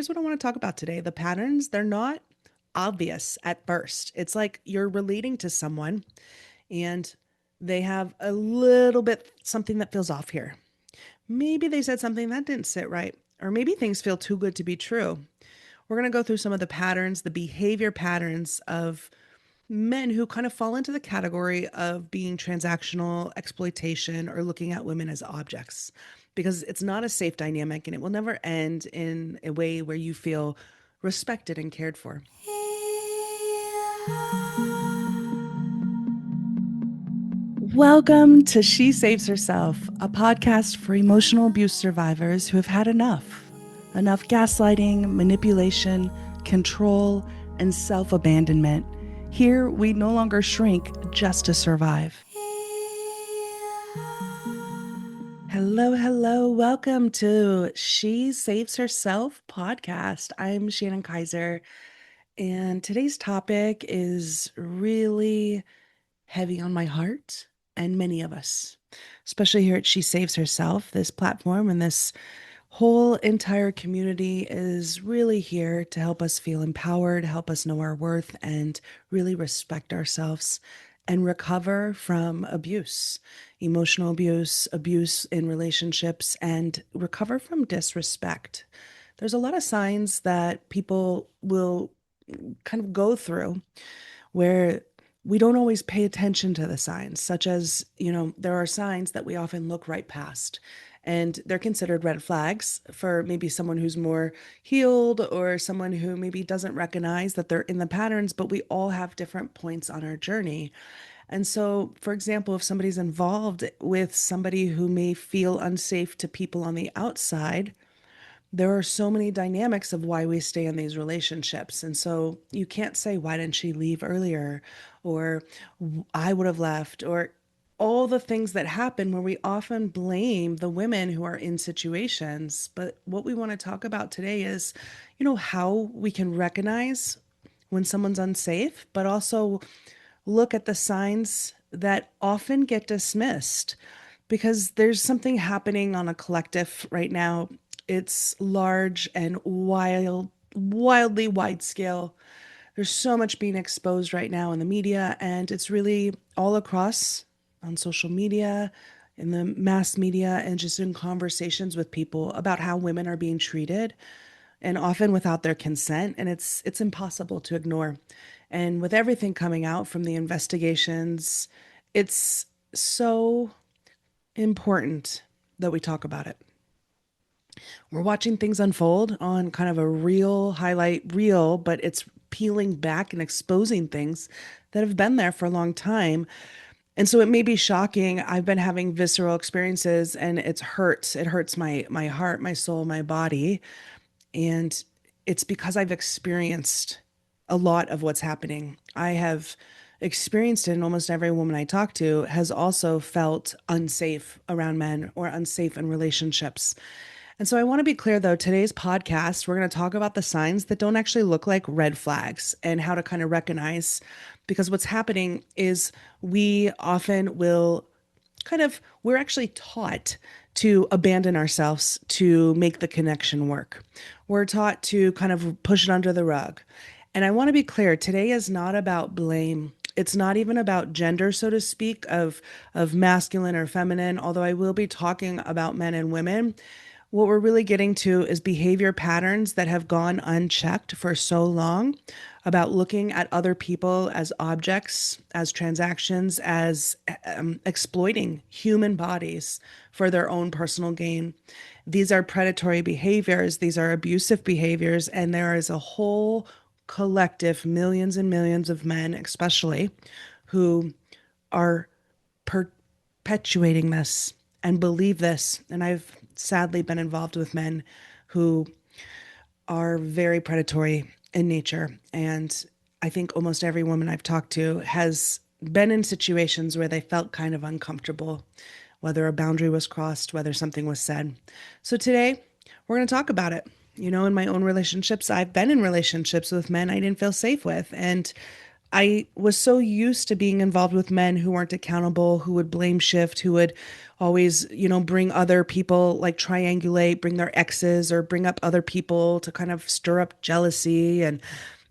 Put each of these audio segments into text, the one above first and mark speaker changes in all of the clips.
Speaker 1: Here's what I want to talk about today. The patterns, they're not obvious at first. It's like you're relating to someone and they have a little bit something that feels off here. Maybe they said something that didn't sit right, or maybe things feel too good to be true. We're going to go through some of the patterns, the behavior patterns of men who kind of fall into the category of being transactional exploitation or looking at women as objects because it's not a safe dynamic and it will never end in a way where you feel respected and cared for. Welcome to She Saves Herself, a podcast for emotional abuse survivors who have had enough. Enough gaslighting, manipulation, control, and self abandonment. Here, we no longer shrink just to survive. Hello, hello. Welcome to She Saves Herself podcast. I'm Shannon Kaiser, and today's topic is really heavy on my heart and many of us, especially here at She Saves Herself. This platform and this whole entire community is really here to help us feel empowered, help us know our worth, and really respect ourselves and recover from abuse, emotional abuse, abuse in relationships, and recover from disrespect. There's a lot of signs that people will kind of go through where we don't always pay attention to the signs, such as, there are signs that we often look right past. And they're considered red flags for maybe someone who's more healed or someone who maybe doesn't recognize that they're in the patterns, but we all have different points on our journey. And so, for example, if somebody's involved with somebody who may feel unsafe to people on the outside, there are so many dynamics of why we stay in these relationships. And so you can't say, why didn't she leave earlier? Or I would have left, or all the things that happen where we often blame the women who are in situations. But what we want to talk about today is, how we can recognize when someone's unsafe, but also look at the signs that often get dismissed because there's something happening on a collective right now. It's large and wildly wide scale. There's so much being exposed right now in the media, and it's really all across on social media, in the mass media, and just in conversations with people about how women are being treated and often without their consent, and it's impossible to ignore. And with everything coming out from the investigations, it's so important that we talk about it. We're watching things unfold on kind of a real highlight reel, but it's peeling back and exposing things that have been there for a long time. And so it may be shocking. I've been having visceral experiences and it hurts. It hurts my heart, my soul, my body. And it's because I've experienced a lot of what's happening. I have experienced it, and almost every woman I talk to has also felt unsafe around men or unsafe in relationships. And so I want to be clear though, today's podcast, we're going to talk about the signs that don't actually look like red flags and how to kind of recognize, because what's happening is we often will we're actually taught to abandon ourselves to make the connection work. We're taught to kind of push it under the rug. And I want to be clear, today is not about blame. It's not even about gender, so to speak, of masculine or feminine, although I will be talking about men and women. What we're really getting to is behavior patterns that have gone unchecked for so long about looking at other people as objects, as transactions, as exploiting human bodies for their own personal gain. These are predatory behaviors, these are abusive behaviors, and there is a whole collective, millions and millions of men, especially, who are perpetuating this and believe this. And I've sadly been involved with men who are very predatory in nature. And I think almost every woman I've talked to has been in situations where they felt kind of uncomfortable, whether a boundary was crossed, whether something was said. So today, we're going to talk about it. In my own relationships, I've been in relationships with men I didn't feel safe with. And I was so used to being involved with men who weren't accountable, who would blame shift, who would always, bring other people, like triangulate, bring their exes or bring up other people to kind of stir up jealousy. And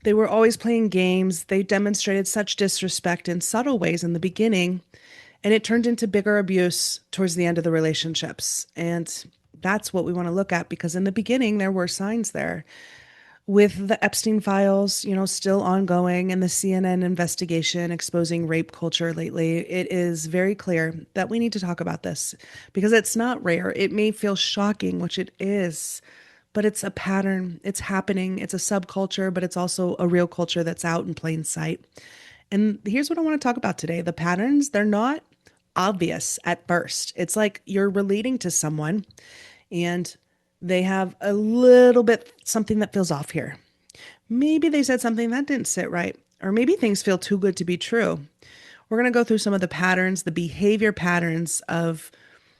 Speaker 1: they were always playing games. They demonstrated such disrespect in subtle ways in the beginning, and it turned into bigger abuse towards the end of the relationships. And that's what we want to look at because in the beginning, there were signs there with the Epstein files, still ongoing and the CNN investigation exposing rape culture lately. It is very clear that we need to talk about this because it's not rare. It may feel shocking, which it is, but it's a pattern. It's happening. It's a subculture, but it's also a real culture that's out in plain sight. And here's what I want to talk about today. The patterns, they're not obvious at first. It's like you're relating to someone and they have a little bit something that feels off here. Maybe they said something that didn't sit right, or maybe things feel too good to be true. We're going to go through some of the patterns, the behavior patterns of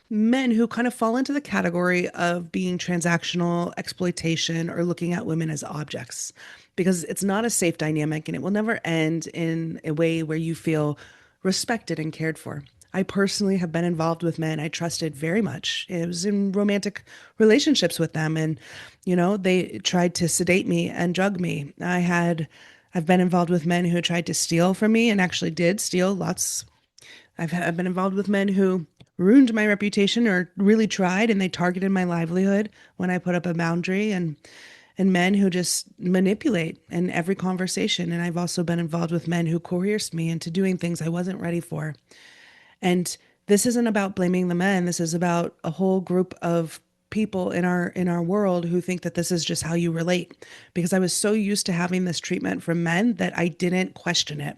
Speaker 1: men who kind of fall into the category of being transactional, exploitation, or looking at women as objects because it's not a safe dynamic and it will never end in a way where you feel respected and cared for. I personally have been involved with men I trusted very much. It was in romantic relationships with them and they tried to sedate me and drug me. I've been involved with men who tried to steal from me and actually did steal lots. I've been involved with men who ruined my reputation or really tried and they targeted my livelihood when I put up a boundary and men who just manipulate in every conversation. And I've also been involved with men who coerced me into doing things I wasn't ready for. And this isn't about blaming the men. This is about a whole group of people in our world who think that this is just how you relate because I was so used to having this treatment from men that I didn't question it.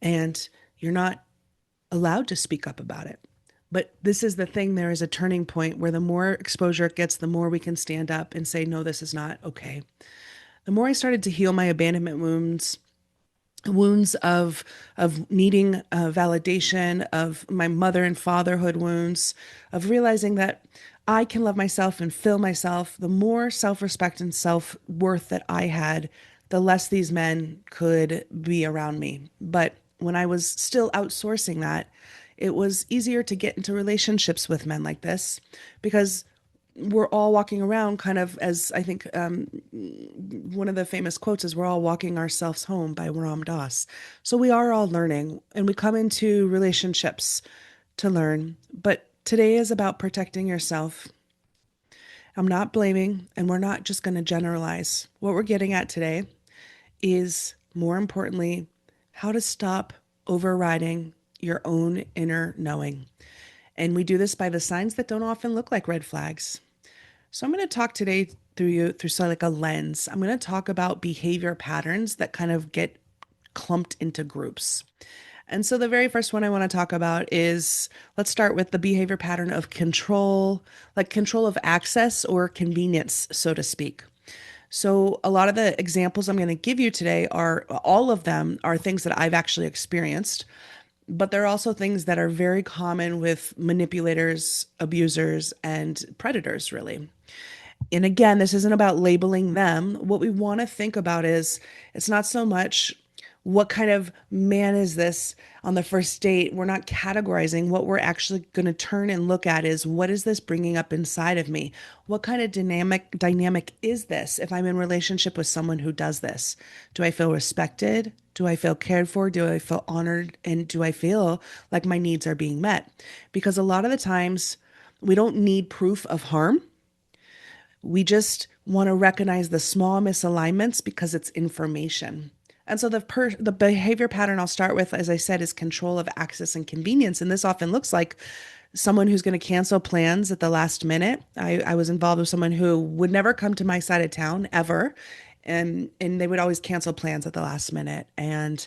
Speaker 1: And you're not allowed to speak up about it. But this is the thing, there is a turning point where the more exposure it gets, the more we can stand up and say, no, this is not okay. The more I started to heal my abandonment wounds of needing validation, of my mother and fatherhood wounds, of realizing that I can love myself and fill myself, the more self-respect and self-worth that I had, the less these men could be around me. But when I was still outsourcing that, it was easier to get into relationships with men like this because we're all walking around kind of as I think one of the famous quotes is we're all walking ourselves home by Ram Dass. So we are all learning and we come into relationships to learn. But today is about protecting yourself. I'm not blaming and we're not just going to generalize. What we're getting at today is more importantly, how to stop overriding your own inner knowing. And we do this by the signs that don't often look like red flags. So I'm going to talk today through sort of like a lens. I'm going to talk about behavior patterns that kind of get clumped into groups. And so the very first one I want to talk about is let's start with the behavior pattern of control, like control of access or convenience, so to speak. So a lot of the examples I'm going to give you today are all of them are things that I've actually experienced, but there are also things that are very common with manipulators, abusers, and predators, really. And again, this isn't about labeling them. What we want to think about is it's not so much what kind of man is this on the first date. We're not categorizing. What we're actually going to turn and look at is what is this bringing up inside of me? What kind of dynamic is this if I'm in relationship with someone who does this? Do I feel respected? Do I feel cared for? Do I feel honored? And do I feel like my needs are being met? Because a lot of the times we don't need proof of harm. We just want to recognize the small misalignments because it's information. And so the behavior pattern I'll start with, as I said, is control of access and convenience. And this often looks like someone who's going to cancel plans at the last minute. I was involved with someone who would never come to my side of town ever. And they would always cancel plans at the last minute. And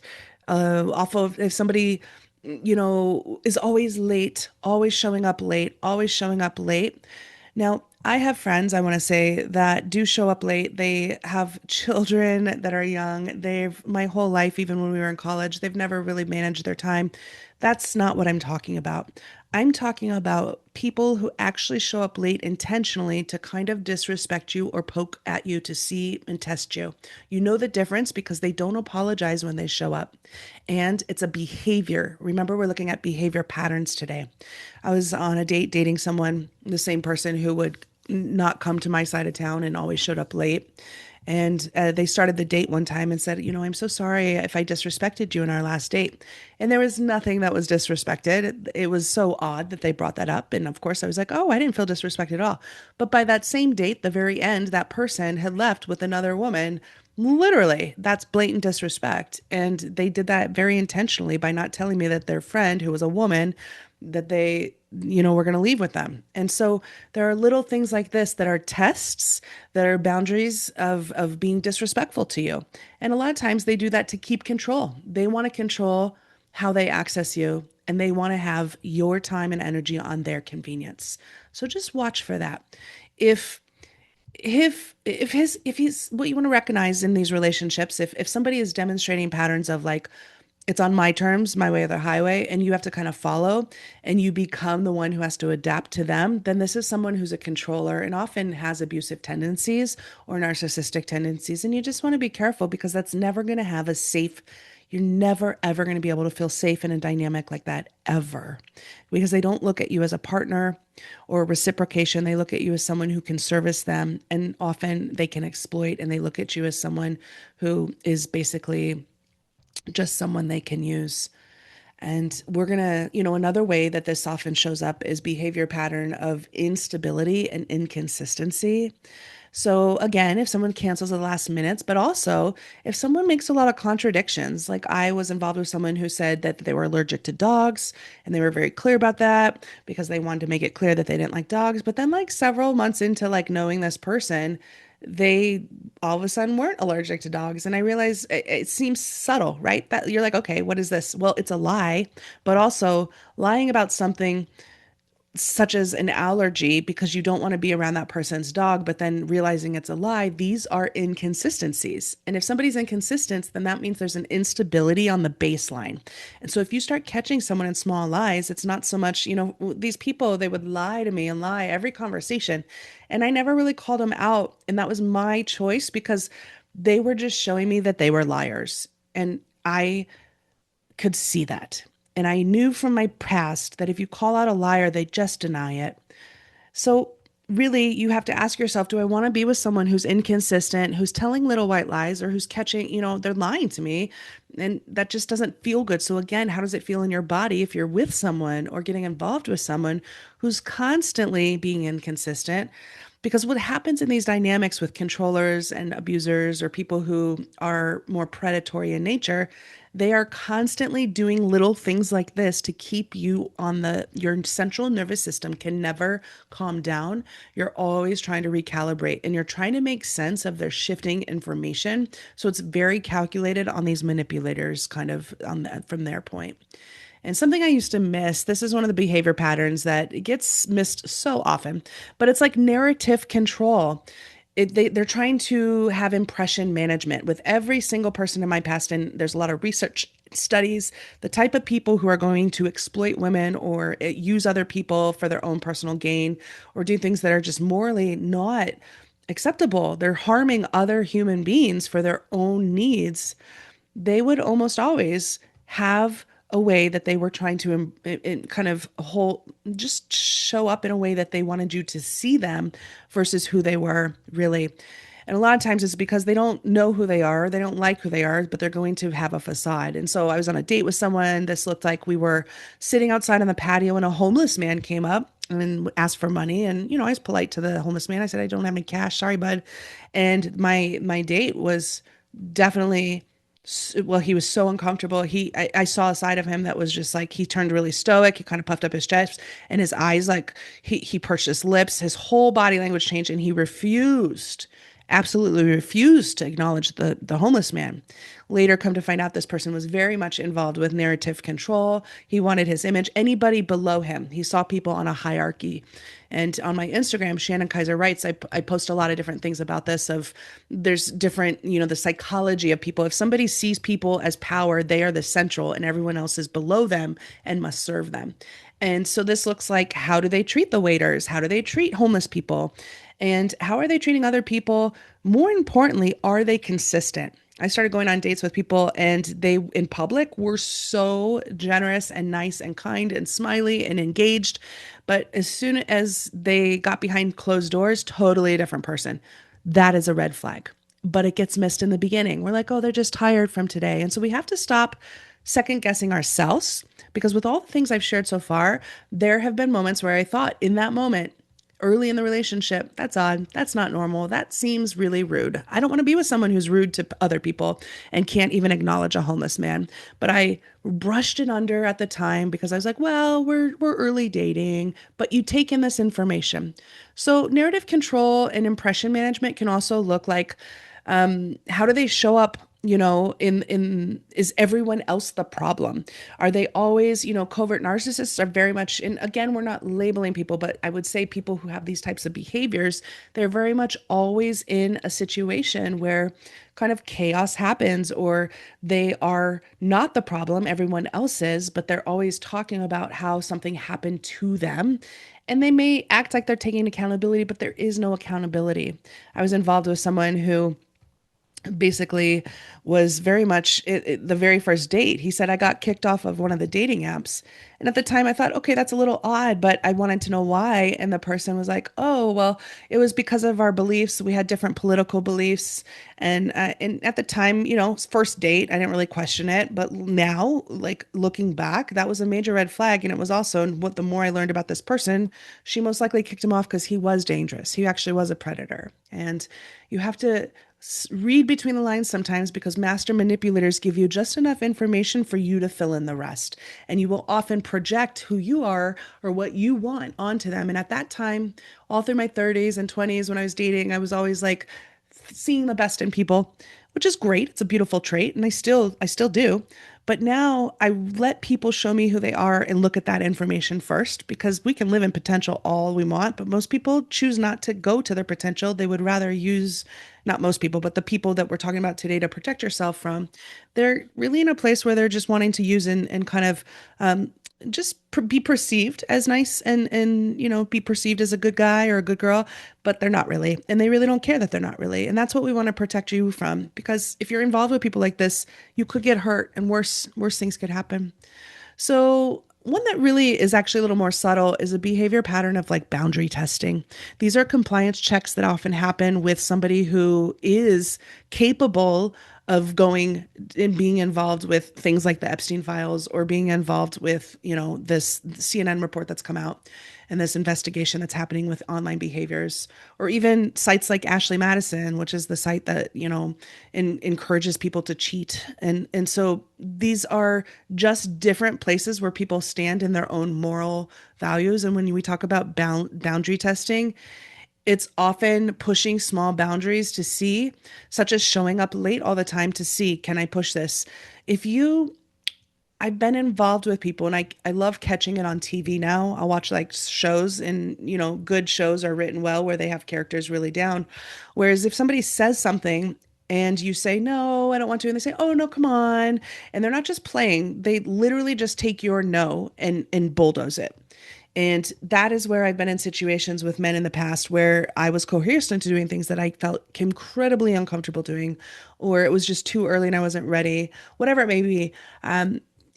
Speaker 1: off of if somebody is always late, always showing up late, always showing up late. Now, I have friends, I want to say, that do show up late. They have children that are young. They've, my whole life, even when we were in college, they've never really managed their time. That's not what I'm talking about. I'm talking about people who actually show up late intentionally to kind of disrespect you or poke at you to see and test you. You know the difference because they don't apologize when they show up. And it's a behavior. Remember, we're looking at behavior patterns today. I was on a date dating someone, the same person who would not come to my side of town and always showed up late. And they started the date one time and said, I'm so sorry if I disrespected you in our last date. And there was nothing that was disrespected. It was so odd that they brought that up. And of course, I was like, oh, I didn't feel disrespected at all. But by that same date, the very end, that person had left with another woman. Literally, that's blatant disrespect. And they did that very intentionally by not telling me that their friend, who was a woman, that they were going to leave with them. And so there are little things like this that are tests, that are boundaries of being disrespectful to you. And a lot of times they do that to keep control. They want to control how they access you, and they want to have your time and energy on their convenience. So just watch for that. If if he's what you want to recognize in these relationships, if somebody is demonstrating patterns of like, it's on my terms, my way or the highway, and you have to kind of follow, and you become the one who has to adapt to them, then this is someone who's a controller and often has abusive tendencies or narcissistic tendencies. And you just want to be careful because that's never going to have a safe, you're never ever going to be able to feel safe in a dynamic like that ever, because they don't look at you as a partner or reciprocation. They look at you as someone who can service them, and often they can exploit, and they look at you as someone who is basically just someone they can use. And we're going to, another way that this often shows up is behavior pattern of instability and inconsistency. So again, if someone cancels at the last minutes, but also if someone makes a lot of contradictions, like I was involved with someone who said that they were allergic to dogs, and they were very clear about that because they wanted to make it clear that they didn't like dogs. But then like several months into like knowing this person, they all of a sudden weren't allergic to dogs. And I realized it seems subtle, right? That you're like, okay, what is this? Well, it's a lie, but also lying about something such as an allergy because you don't want to be around that person's dog, but then realizing it's a lie. These are inconsistencies. And if somebody's inconsistent, then that means there's an instability on the baseline. And so if you start catching someone in small lies, it's not so much, these people, they would lie to me and lie every conversation. And I never really called them out. And that was my choice because they were just showing me that they were liars. And I could see that. And I knew from my past that if you call out a liar, they just deny it. So, really, you have to ask yourself, do I want to be with someone who's inconsistent, who's telling little white lies, or who's catching, they're lying to me? And that just doesn't feel good. So, again, how does it feel in your body if you're with someone or getting involved with someone who's constantly being inconsistent? Because what happens in these dynamics with controllers and abusers or people who are more predatory in nature, they are constantly doing little things like this to keep you on your central nervous system can never calm down. You're always trying to recalibrate, and you're trying to make sense of their shifting information. So it's very calculated on these manipulators kind of on that from their point. And something I used to miss, this is one of the behavior patterns that gets missed so often, but it's like narrative control. They're trying to have impression management with every single person in my past. And there's a lot of research studies, the type of people who are going to exploit women or use other people for their own personal gain or do things that are just morally not acceptable. They're harming other human beings for their own needs. They would almost always have a way that they were trying to kind of just show up in a way that they wanted you to see them versus who they were really. And a lot of times it's because they don't know who they are, they don't like who they are, but they're going to have a facade. And so I was on a date with someone. This looked like we were sitting outside on the patio and a homeless man came up and asked for money. And, I was polite to the homeless man. I said, I don't have any cash. Sorry, bud. And my date was definitely, well, he was so uncomfortable. I saw a side of him that was just like, he turned really stoic. He kind of puffed up his chest and his eyes, like he pursed his lips, his whole body language changed, and he absolutely refused to acknowledge the homeless man. Later, come to find out, this person was very much involved with narrative control. He wanted his image. Anybody below him, he saw people on a hierarchy. And on my Instagram, Shannon Kaiser writes, I post a lot of different things about this of there's different, the psychology of people. If somebody sees people as power, they are the central and everyone else is below them and must serve them. And so this looks like, how do they treat the waiters? How do they treat homeless people? And how are they treating other people? More importantly, are they consistent? I started going on dates with people and they in public were so generous and nice and kind and smiley and engaged. But as soon as they got behind closed doors, totally a different person. That is a red flag. But it gets missed in the beginning. We're like, oh, they're just tired from today. And so we have to stop second guessing ourselves because with all the things I've shared so far, there have been moments where I thought in that moment, early in the relationship, that's odd. That's not normal. That seems really rude. I don't want to be with someone who's rude to other people and can't even acknowledge a homeless man. But I brushed it under at the time because I was like, well, we're early dating, but you take in this information. So narrative control and impression management can also look like how do they show up, in is everyone else the problem? Are they always, covert narcissists are very much, and again, we're not labeling people, but I would say people who have these types of behaviors, they're very much always in a situation where kind of chaos happens, or they are not the problem, everyone else is, but they're always talking about how something happened to them. And they may act like they're taking accountability, but there is no accountability. I was involved with someone who basically was very much the very first date. He said, I got kicked off of one of the dating apps. And at the time I thought, okay, that's a little odd, but I wanted to know why. And the person was like, oh, well, it was because of our beliefs. We had different political beliefs. And at the time, first date, I didn't really question it. But now, like looking back, that was a major red flag. And it was also what the more I learned about this person, she most likely kicked him off because he was dangerous. He actually was a predator. And you have to read between the lines sometimes because master manipulators give you just enough information for you to fill in the rest. And you will often project who you are or what you want onto them. And at that time, all through my 30s and 20s, when I was dating, I was always like seeing the best in people, which is great. It's a beautiful trait. And I still do. But now I let people show me who they are and look at that information first because we can live in potential all we want, but most people choose not to go to their potential. They would rather use, not most people, but the people that we're talking about today to protect yourself from, they're really in a place where they're just wanting to use and kind of just be perceived as nice and be perceived as a good guy or a good girl, but they're not really, and they really don't care that they're not really. And that's what we want to protect you from, because if you're involved with people like this, you could get hurt and worse things could happen. So one that really is actually a little more subtle is a behavior pattern of like boundary testing. These are compliance checks that often happen with somebody who is capable of going and being involved with things like the Epstein files, or being involved with, this CNN report that's come out and this investigation that's happening with online behaviors, or even sites like Ashley Madison, which is the site that, encourages people to cheat. And so these are just different places where people stand in their own moral values. And when we talk about boundary testing, it's often pushing small boundaries to see, such as showing up late all the time to see, can I push this? If you I've been involved with people, and I love catching it on TV now. I'll watch like shows, and good shows are written well where they have characters really down. Whereas if somebody says something and you say, no, I don't want to, and they say, oh no, come on. And they're not just playing, they literally just take your no and bulldoze it. And that is where I've been in situations with men in the past where I was coerced into doing things that I felt incredibly uncomfortable doing, or it was just too early and I wasn't ready, whatever it may be.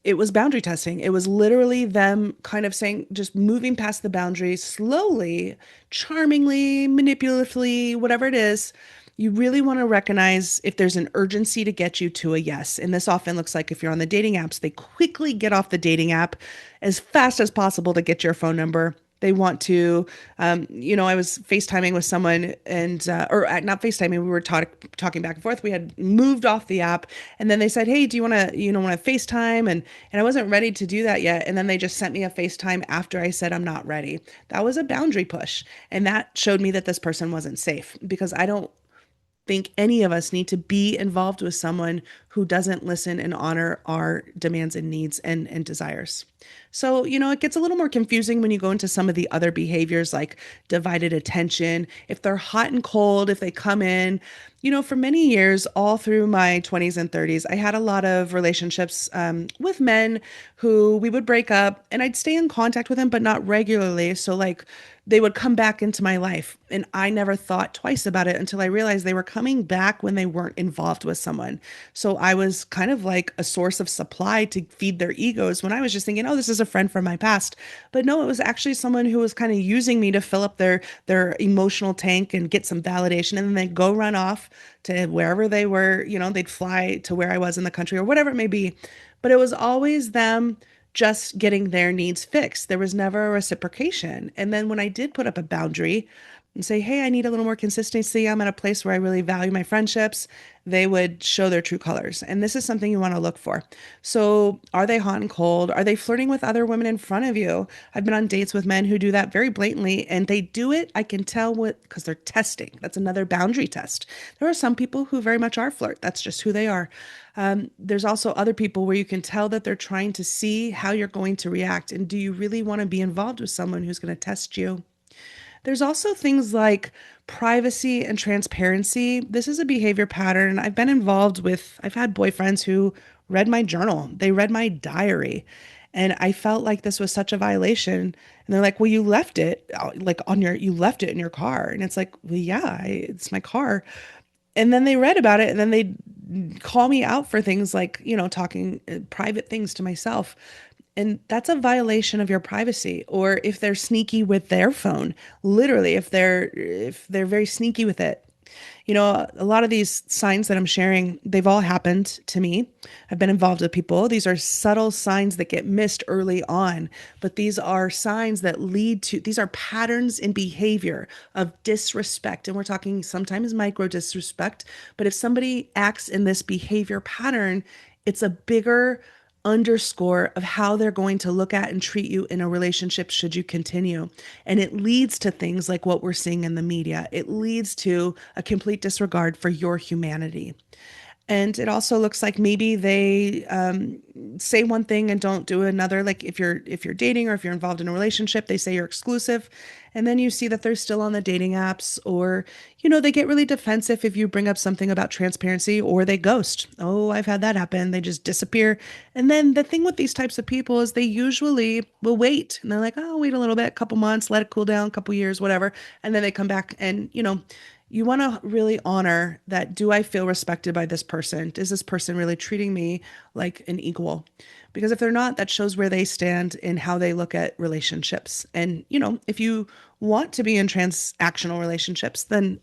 Speaker 1: It was boundary testing. It was literally them kind of saying, just moving past the boundary slowly, charmingly, manipulatively, whatever it is. You really want to recognize if there's an urgency to get you to a yes. And this often looks like if you're on the dating apps, they quickly get off the dating app as fast as possible to get your phone number. They want to, I was FaceTiming with someone or not FaceTiming, we were talking back and forth. We had moved off the app, and then they said, hey, do you want to, want to FaceTime? And I wasn't ready to do that yet. And then they just sent me a FaceTime after I said, I'm not ready. That was a boundary push. And that showed me that this person wasn't safe, because I don't think any of us need to be involved with someone who doesn't listen and honor our demands and needs and desires. So, it gets a little more confusing when you go into some of the other behaviors like divided attention. If they're hot and cold, if they come in, for many years, all through my 20s and 30s, I had a lot of relationships with men who we would break up and I'd stay in contact with them, but not regularly. So, like, they would come back into my life. And I never thought twice about it until I realized they were coming back when they weren't involved with someone. So I was kind of like a source of supply to feed their egos when I was just thinking, oh, this is a friend from my past. But no, it was actually someone who was kind of using me to fill up their emotional tank and get some validation. And then they'd go run off to wherever they were, they'd fly to where I was in the country or whatever it may be. But it was always them just getting their needs fixed. There was never a reciprocation. And then when I did put up a boundary and say, hey, I need a little more consistency, I'm at a place where I really value my friendships, they would show their true colors. And this is something you want to look for. So, are they hot and cold? Are they flirting with other women in front of you? I've been on dates with men who do that very blatantly, and they do it, I can tell what, because they're testing. That's another boundary test. There are some people who very much are flirt. That's just who they are. There's also other people where you can tell that they're trying to see how you're going to react. And do you really want to be involved with someone who's going to test you? There's also things like privacy and transparency. This is a behavior pattern. I've had boyfriends who read my journal, they read my diary. And I felt like this was such a violation. And they're like, well, you left it you left it in your car. And it's like, well, yeah, it's my car. And then they read about it and then they call me out for things like, talking private things to myself. And that's a violation of your privacy. Or if they're sneaky with their phone, literally, if they're very sneaky with it. A lot of these signs that I'm sharing, they've all happened to me. I've been involved with people. These are subtle signs that get missed early on, but these are signs that these are patterns in behavior of disrespect. And we're talking sometimes micro disrespect, but if somebody acts in this behavior pattern, it's a bigger underscore of how they're going to look at and treat you in a relationship should you continue. And it leads to things like what we're seeing in the media. It leads to a complete disregard for your humanity. And it also looks like maybe they say one thing and don't do another. Like if you're dating or if you're involved in a relationship, they say you're exclusive, and then you see that they're still on the dating apps, or they get really defensive if you bring up something about transparency, or they ghost. Oh, I've had that happen. They just disappear. And then the thing with these types of people is they usually will wait, and they're like, oh, wait a little bit, a couple months, let it cool down, a couple years, whatever, and then they come back and you want to really honor that. Do I feel respected by this person? Is this person really treating me like an equal? Because if they're not, that shows where they stand in how they look at relationships. And, if you want to be in transactional relationships, then,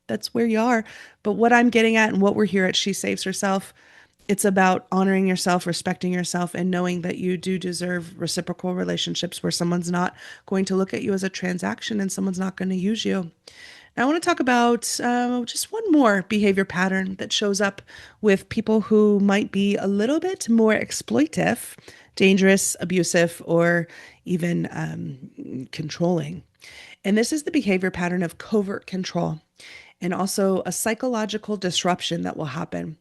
Speaker 1: that's where you are. But what I'm getting at and what we're here at She Saves Herself, it's about honoring yourself, respecting yourself, and knowing that you do deserve reciprocal relationships where someone's not going to look at you as a transaction and someone's not going to use you. Now, I want to talk about just one more behavior pattern that shows up with people who might be a little bit more exploitive, dangerous, abusive, or even controlling. And this is the behavior pattern of covert control and also a psychological disruption that will happen.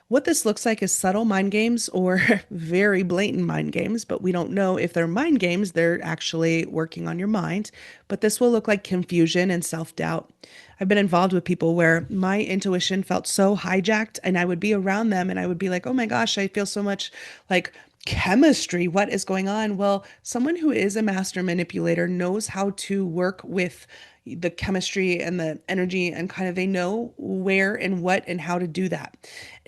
Speaker 1: What this looks like is subtle mind games or very blatant mind games, but we don't know if they're mind games, they're actually working on your mind. But this will look like confusion and self doubt. I've been involved with people where my intuition felt so hijacked, and I would be around them and I would be like, oh my gosh, I feel so much like chemistry. What is going on? Well, someone who is a master manipulator knows how to work with the chemistry and the energy, and kind of they know where and what and how to do that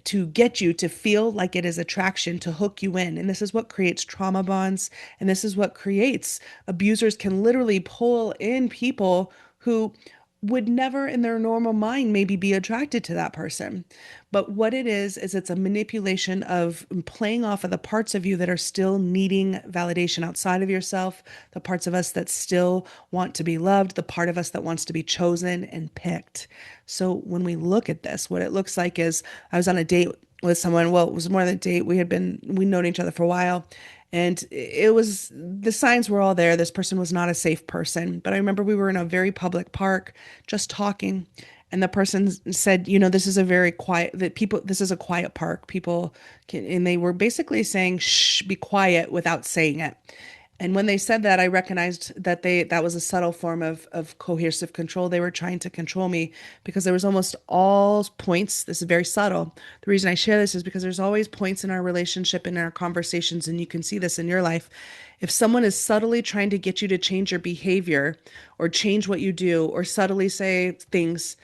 Speaker 1: to get you to feel like it is attraction, to hook you in. And this is what creates trauma bonds. And this is what creates abusers can literally pull in people who would never in their normal mind maybe be attracted to that person. But what it is it's a manipulation of playing off of the parts of you that are still needing validation outside of yourself, the parts of us that still want to be loved, the part of us that wants to be chosen and picked. So when we look at this, what it looks like is I was on a date with someone. Well, it was more than a date. We'd known each other for a while. And it was, the signs were all there. This person was not a safe person. But I remember we were in a very public park just talking. And the person said, this is a very quiet, that people, this is a quiet park. People can, and they were basically saying, shh, be quiet without saying it. And when they said that, I recognized that that was a subtle form of coercive control. They were trying to control me because there was almost all points. This is very subtle. The reason I share this is because there's always points in our relationship and in our conversations, and you can see this in your life. If someone is subtly trying to get you to change your behavior or change what you do or subtly say things,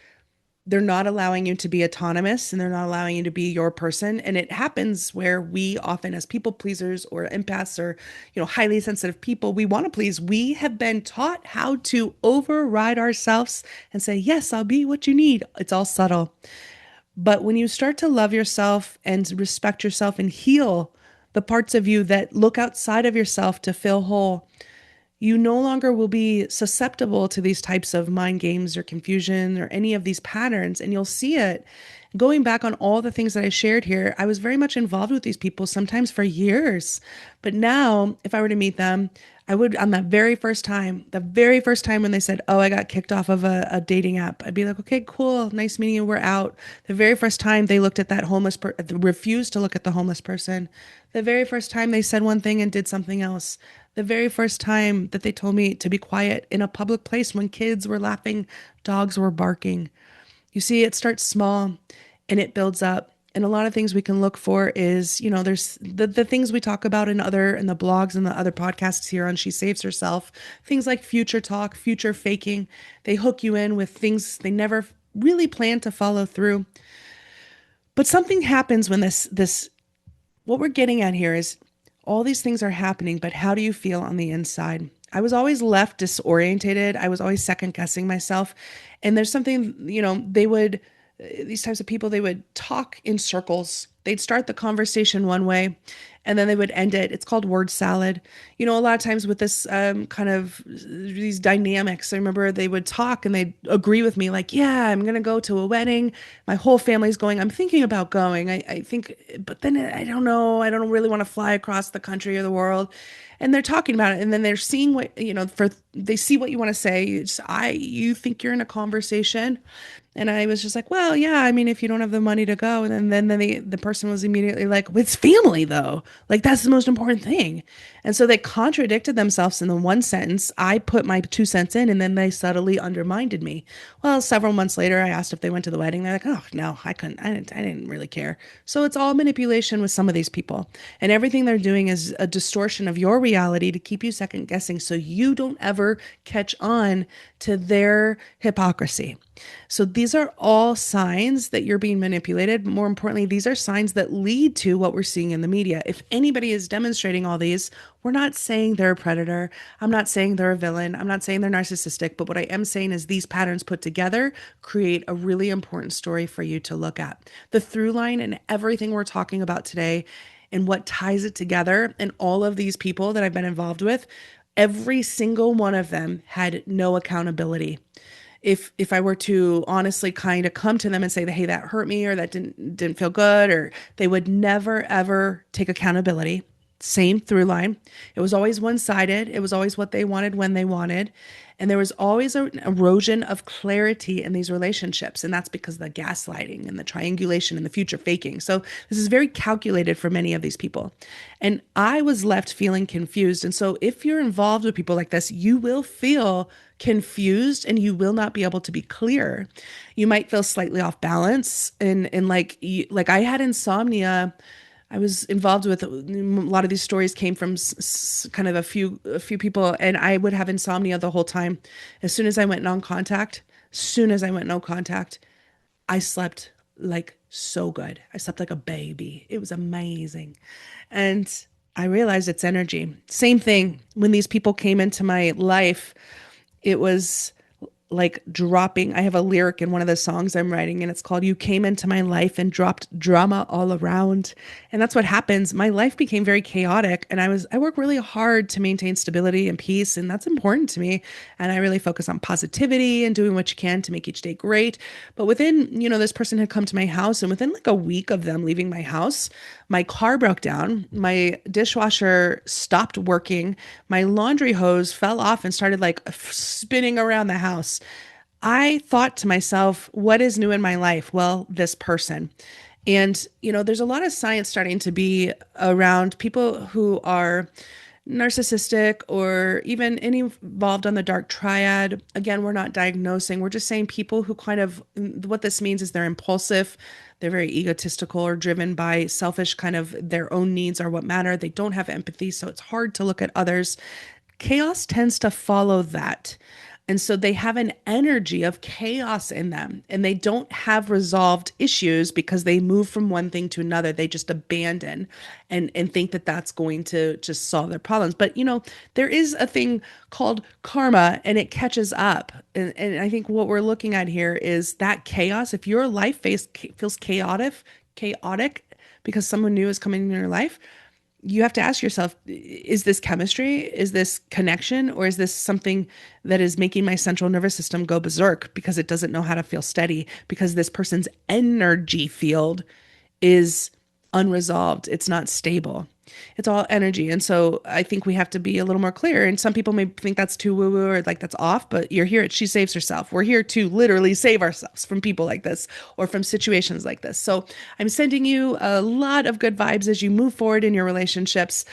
Speaker 1: they're not allowing you to be autonomous and they're not allowing you to be your person. And it happens where we often, as people pleasers or empaths or, highly sensitive people, we want to please. We have been taught how to override ourselves and say, yes, I'll be what you need. It's all subtle. But when you start to love yourself and respect yourself and heal the parts of you that look outside of yourself to feel whole, you no longer will be susceptible to these types of mind games or confusion or any of these patterns. And you'll see it going back on all the things that I shared here. I was very much involved with these people, sometimes for years. But now, if I were to meet them, I would, on that the very first time when they said, oh, I got kicked off of a dating app, I'd be like, okay, cool. Nice meeting you. We're out. The very first time they looked at that refused to look at the homeless person. The very first time they said one thing and did something else. The very first time that they told me to be quiet in a public place when kids were laughing, dogs were barking. You see, it starts small and it builds up. And a lot of things we can look for is, there's the things we talk about in the blogs and the other podcasts here on She Saves Herself, things like future talk, future faking. They hook you in with things they never really plan to follow through. But something happens when this what we're getting at here is all these things are happening, but how do you feel on the inside? I was always left disorientated. I was always second guessing myself. And there's something, these types of people, they would talk in circles. They'd start the conversation one way and then they would end it. It's called word salad. A lot of times with this kind of these dynamics, I remember they would talk and they'd agree with me like, yeah, I'm going to go to a wedding. My whole family's going. I'm thinking about going. I think, but then I don't know. I don't really want to fly across the country or the world. And they're talking about it. And then they're seeing what, they see what you want to say. You think you're in a conversation. And I was just like, well, yeah, I mean, if you don't have the money to go. And then the person was immediately like, it's family, though. Like, that's the most important thing. And so they contradicted themselves in the one sentence. I put my 2 cents in, and then they subtly undermined me. Well, several months later, I asked if they went to the wedding. They're like, oh, no, I couldn't. I didn't really care. So it's all manipulation with some of these people. And everything they're doing is a distortion of your reality to keep you second guessing so you don't ever catch on to their hypocrisy. So these are all signs that you're being manipulated. More importantly, these are signs that lead to what we're seeing in the media. If anybody is demonstrating all these, we're not saying they're a predator. I'm not saying they're a villain. I'm not saying they're narcissistic. But what I am saying is these patterns put together create a really important story for you to look at. The through line in everything we're talking about today and what ties it together, and all of these people that I've been involved with, every single one of them had no accountability. If I were to honestly kind of come to them and say, hey, that hurt me, or that didn't feel good, or they would never ever take accountability. Same through line. It was always one-sided. It was always what they wanted when they wanted. And there was always an erosion of clarity in these relationships. And that's because of the gaslighting and the triangulation and the future faking. So this is very calculated for many of these people. And I was left feeling confused. And so if you're involved with people like this, you will feel confused and you will not be able to be clear. You might feel slightly off balance. And like I had insomnia. I was involved with a lot of these stories came from kind of a few people, and I would have insomnia the whole time. As soon as I went no contact, I slept like so good. I slept like a baby. It was amazing. And I realized it's energy. Same thing when these people came into my life, it was like dropping. I have a lyric in one of the songs I'm writing, and it's called "You Came Into My Life and Dropped Drama All Around." And that's what happens. My life became very chaotic, and I work really hard to maintain stability and peace, and that's important to me. And I really focus on positivity and doing what you can to make each day great. But within, this person had come to my house, and within like a week of them leaving my house, my car broke down, my dishwasher stopped working, my laundry hose fell off and started like spinning around the house. I thought to myself, what is new in my life? Well, this person. And, there's a lot of science starting to be around people who are narcissistic or even any involved on the dark triad. Again, we're not diagnosing, we're just saying people who kind of, what this means is they're impulsive, they're very egotistical or driven by selfish kind of their own needs are what matter. They don't have empathy, so it's hard to look at others. Chaos tends to follow that. And so they have an energy of chaos in them and they don't have resolved issues because they move from one thing to another. They just abandon and think that that's going to just solve their problems. But, there is a thing called karma and it catches up. And I think what we're looking at here is that chaos. If your life feels chaotic because someone new is coming into your life, you have to ask yourself, is this chemistry? Is this connection? Or is this something that is making my central nervous system go berserk because it doesn't know how to feel steady? Because this person's energy field is unresolved. It's not stable. It's all energy. And so I think we have to be a little more clear. And some people may think that's too woo woo or like that's off, but you're here at She Saves Herself. We're here to literally save ourselves from people like this or from situations like this. So I'm sending you a lot of good vibes as you move forward in your relationships.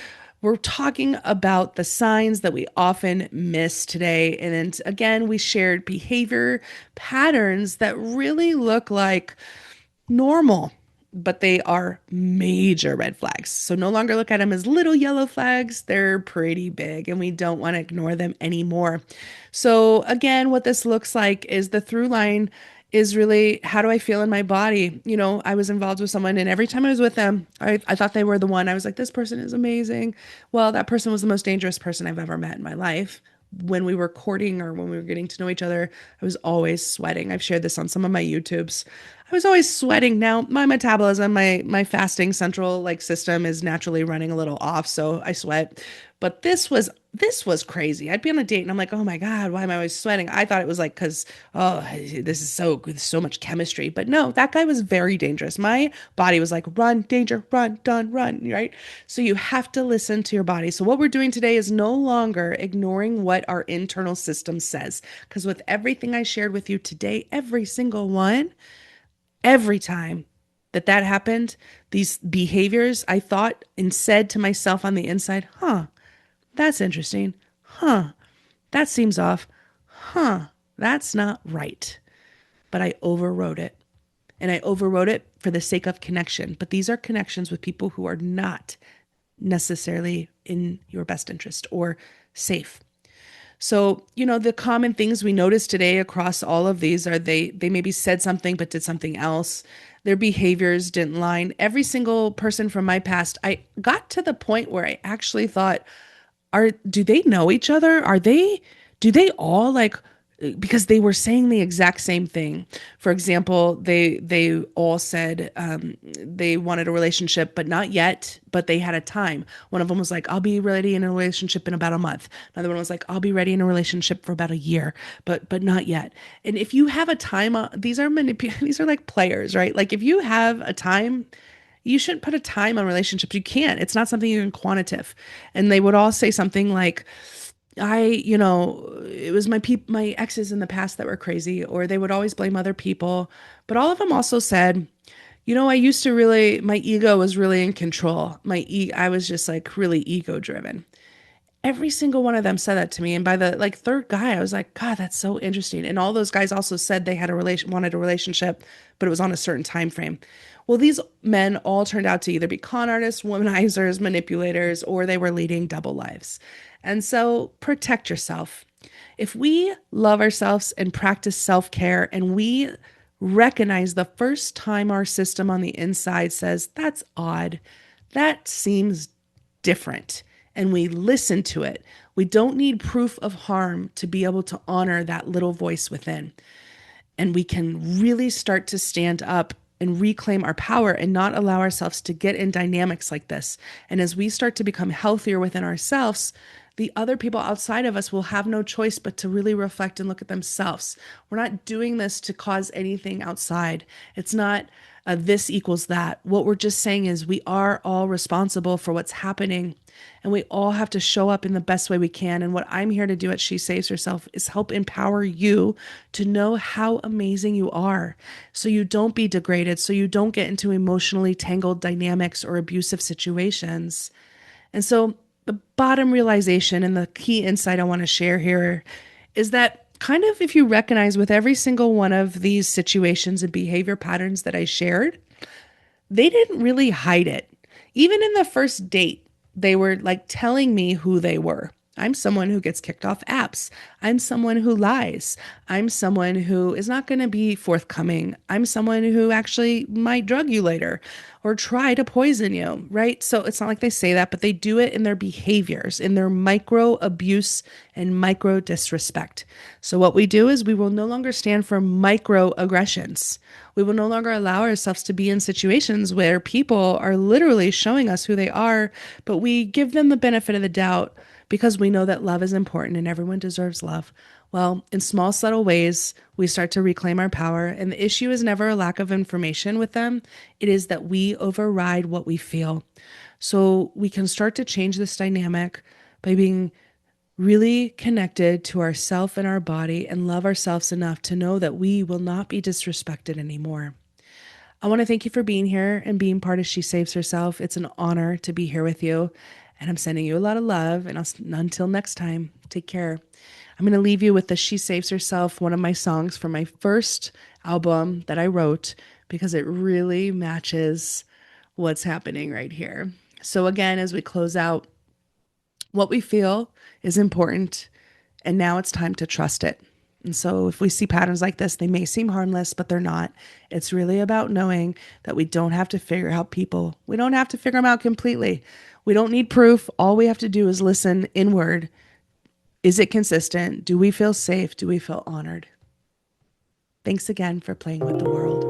Speaker 1: We're talking about the signs that we often miss today. And again, we shared behavior patterns that really look like normal, but they are major red flags. So no longer look at them as little yellow flags. They're pretty big and we don't want to ignore them anymore. So again, what this looks like is the through line is really how do I feel in my body? I was involved with someone and every time I was with them, I thought they were the one. I was like, this person is amazing. Well, that person was the most dangerous person I've ever met in my life. When we were courting or when we were getting to know each other, I was always sweating. I've shared this on some of my YouTubes. I was always sweating. Now, my metabolism, my fasting central like system is naturally running a little off, so I sweat. But this was crazy. I'd be on a date and I'm like, oh my God, why am I always sweating? I thought it was like because this is so much chemistry. But no, that guy was very dangerous. My body was like, run, danger, run, done, run, right? So you have to listen to your body. So what we're doing today is no longer ignoring what our internal system says. Because with everything I shared with you today, every single one, every time that happened, these behaviors, I thought and said to myself on the inside, that's interesting. That seems off. That's not right. But I overrode it. And I overrode it for the sake of connection. But these are connections with people who are not necessarily in your best interest or safe. So, the common things we notice today across all of these are they maybe said something but did something else. Their behaviors didn't line. Every single person from my past, I got to the point where I actually thought, do they know each other? Do they all like because they were saying the exact same thing. For example, they all said they wanted a relationship, but not yet. But they had a time. One of them was like, "I'll be ready in a relationship in about a month." Another one was like, "I'll be ready in a relationship for about a year, but not yet." And if you have a time, these are like players, right? Like if you have a time, you shouldn't put a time on relationships. You can't. It's not something you can quantitative. And they would all say something like, it was my exes in the past that were crazy, or they would always blame other people. But all of them also said, I used to really, my ego was really in control. I was just like really ego driven. Every single one of them said that to me. And by the like third guy, I was like, God, that's so interesting. And all those guys also said they had wanted a relationship, but it was on a certain time frame. Well, these men all turned out to either be con artists, womanizers, manipulators, or they were leading double lives. And so protect yourself. If we love ourselves and practice self care and we recognize the first time our system on the inside says, that's odd, that seems different, and we listen to it, we don't need proof of harm to be able to honor that little voice within. And we can really start to stand up and reclaim our power and not allow ourselves to get in dynamics like this. And as we start to become healthier within ourselves, the other people outside of us will have no choice but to really reflect and look at themselves. We're not doing this to cause anything outside. It's not this equals that. What we're just saying is we are all responsible for what's happening, and we all have to show up in the best way we can. And what I'm here to do at She Saves Herself is help empower you to know how amazing you are, so you don't be degraded, so you don't get into emotionally tangled dynamics or abusive situations. And so, the bottom realization and the key insight I want to share here is that kind of if you recognize with every single one of these situations and behavior patterns that I shared, they didn't really hide it. Even in the first date, they were like telling me who they were. I'm someone who gets kicked off apps. I'm someone who lies. I'm someone who is not going to be forthcoming. I'm someone who actually might drug you later or try to poison you, right? So it's not like they say that, but they do it in their behaviors, in their micro abuse and micro disrespect. So what we do is we will no longer stand for micro aggressions. We will no longer allow ourselves to be in situations where people are literally showing us who they are, but we give them the benefit of the doubt because we know that love is important and everyone deserves love. Well, in small, subtle ways, we start to reclaim our power. And the issue is never a lack of information with them. It is that we override what we feel. So we can start to change this dynamic by being really connected to ourself and our body and love ourselves enough to know that we will not be disrespected anymore. I want to thank you for being here and being part of She Saves Herself. It's an honor to be here with you. And I'm sending you a lot of love. And until next time, take care. I'm going to leave you with the She Saves Herself, one of my songs from my first album that I wrote, because it really matches what's happening right here. So again, as we close out, what we feel is important, and now it's time to trust it. And so if we see patterns like this, they may seem harmless, but they're not. It's really about knowing that we don't have to figure out people. We don't have to figure them out completely. We don't need proof. All we have to do is listen inward. Is it consistent? Do we feel safe? Do we feel honored? Thanks again for playing with the world.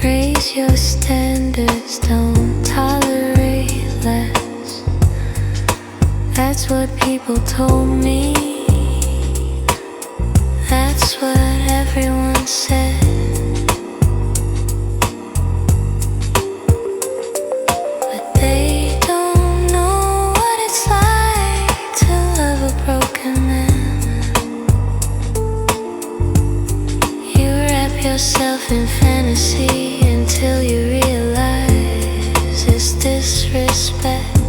Speaker 2: Raise your standards, don't tolerate less. That's what people told me. That's what everyone said. But they don't know what it's like to love a broken man. You wrap yourself in fantasy until you realize it's disrespect.